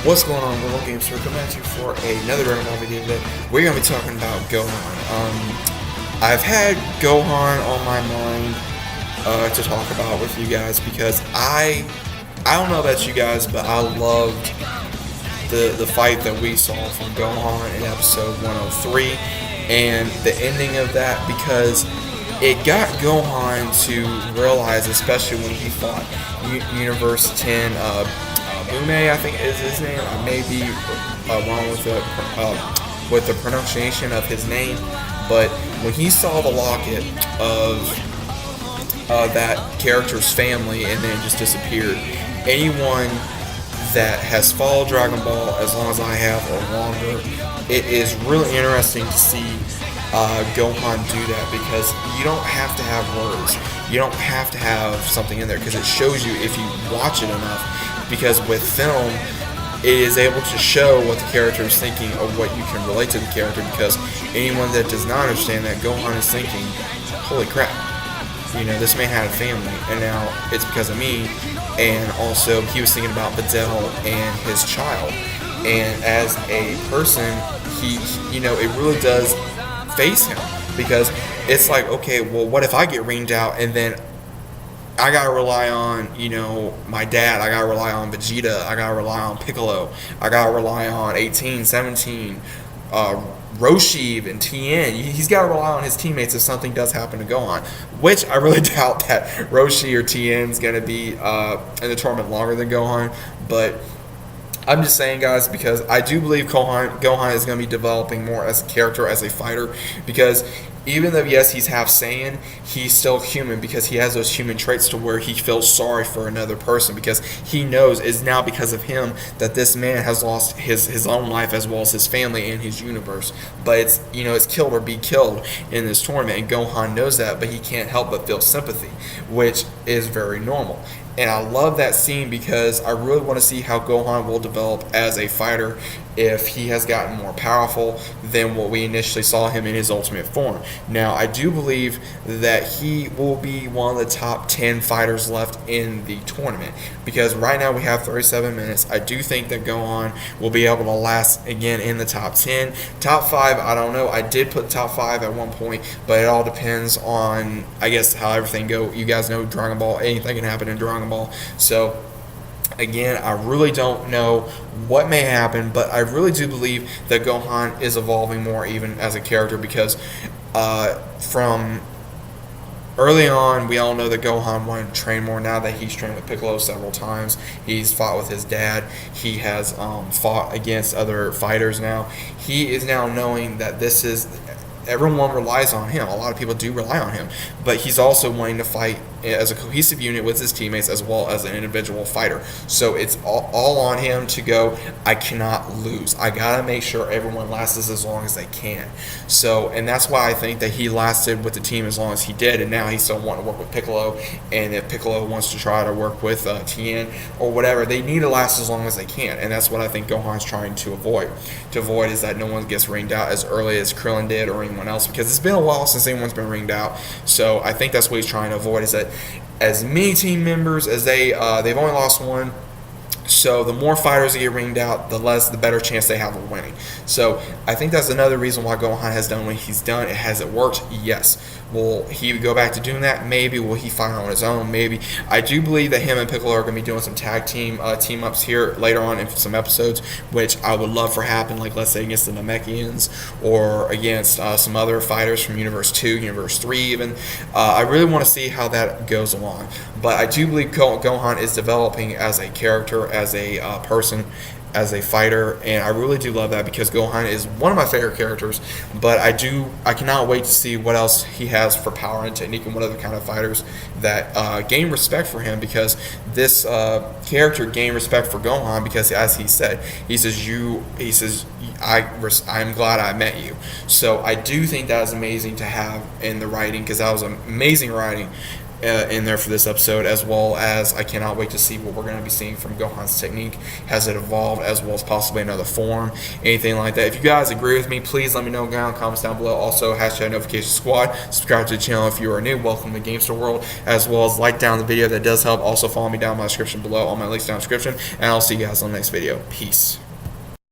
What's going on, world Gamster? Coming at you for another Dragon Ball video today. We're gonna be talking about Gohan. I've had Gohan on my mind to talk about with you guys because I don't know about you guys, but I loved the fight that we saw from Gohan in episode 103 and the ending of that, because it got Gohan to realize, especially when he fought Universe 10. Bume, I think is his name. I may be wrong with the pronunciation of his name, but when he saw the locket of that character's family and then just disappeared, anyone that has followed Dragon Ball as long as I have or longer, it is really interesting to see Gohan do that, because you don't have to have words, you don't have to have something in there, because it shows you if you watch it enough. Because with film, it is able to show what the character is thinking or what you can relate to the character, because anyone that does not understand that, Gohan is thinking, holy crap, this man had a family and now it's because of me. And also he was thinking about Videl and his child, and as a person, he it really does face him, because it's like, okay, well, what if I get ringed out and then I gotta rely on, my dad, I gotta rely on Vegeta, I gotta rely on Piccolo, I gotta rely on 18, 17, Roshi, and Tien. He's gotta rely on his teammates if something does happen to Gohan, which I really doubt that Roshi or Tien's gonna be in the tournament longer than Gohan, but I'm just saying, guys, because I do believe Gohan is going to be developing more as a character, as a fighter, because even though, yes, he's half Saiyan, he's still human, because he has those human traits to where he feels sorry for another person, because he knows it's now because of him that this man has lost his own life as well as his family and his universe. But it's killed or be killed in this tournament, and Gohan knows that, but he can't help but feel sympathy, which is very normal. And I love that scene because I really want to see how Gohan will develop as a fighter if he has gotten more powerful than what we initially saw him in his ultimate form. Now, I do believe that he will be one of the top 10 fighters left in the tournament, because right now we have 37 minutes. I do think that Gohan will be able to last again in the top 10. Top 5, I don't know. I did put top 5 at one point, but it all depends on, I guess, how everything goes. You guys know Dragon Ball, anything can happen in Dragon Ball. So again, I really don't know what may happen, but I really do believe that Gohan is evolving more even as a character, because from early on, we all know that Gohan wanted to train more. Now that he's trained with Piccolo several times, he's fought with his dad, he has fought against other fighters now. He is now knowing that everyone relies on him. A lot of people do rely on him, but he's also wanting to fight as a cohesive unit with his teammates as well as an individual fighter. So it's all on him to go, I cannot lose. I gotta make sure everyone lasts as long as they can. So, and that's why I think that he lasted with the team as long as he did, and now he's still wanting to work with Piccolo. And if Piccolo wants to try to work with Tien or whatever, they need to last as long as they can, and that's what I think Gohan's trying to avoid. To avoid is that no one gets ringed out as early as Krillin did or anyone else, because it's been a while since anyone's been ringed out. So I think that's what he's trying to avoid, is that as many team members as they've only lost one, so the more fighters that get ringed out, the better chance they have of winning. So I think that's another reason why Gohan has done what he's done. Has it worked? Yes. Will he go back to doing that? Maybe. Will he fight on his own? Maybe. I do believe that him and Piccolo are going to be doing some tag team-ups here later on in some episodes, which I would love for happen, like let's say against the Namekians or against some other fighters from Universe 2, Universe 3 even. I really want to see how that goes along. But I do believe Gohan is developing as a character, as a person, as a fighter, and I really do love that, because Gohan is one of my favorite characters. But I cannot wait to see what else he has for power and technique and what other kind of fighters that gain respect for him, because this character gained respect for Gohan because, as he said, I'm glad I met you. So I do think that is amazing to have in the writing, because that was amazing writing. in there for this episode, as well as I cannot wait to see what we're going to be seeing from Gohan's technique. Has it evolved, as well as possibly another form, anything like that. If you guys agree with me, please let me know down in the comments down below. Also, hashtag notification squad. Subscribe to the channel if you are new. Welcome to Gamester World, as well as like down the video. That does help. Also, follow me down in my description below. All my links down in the description. And I'll see you guys on the next video. Peace.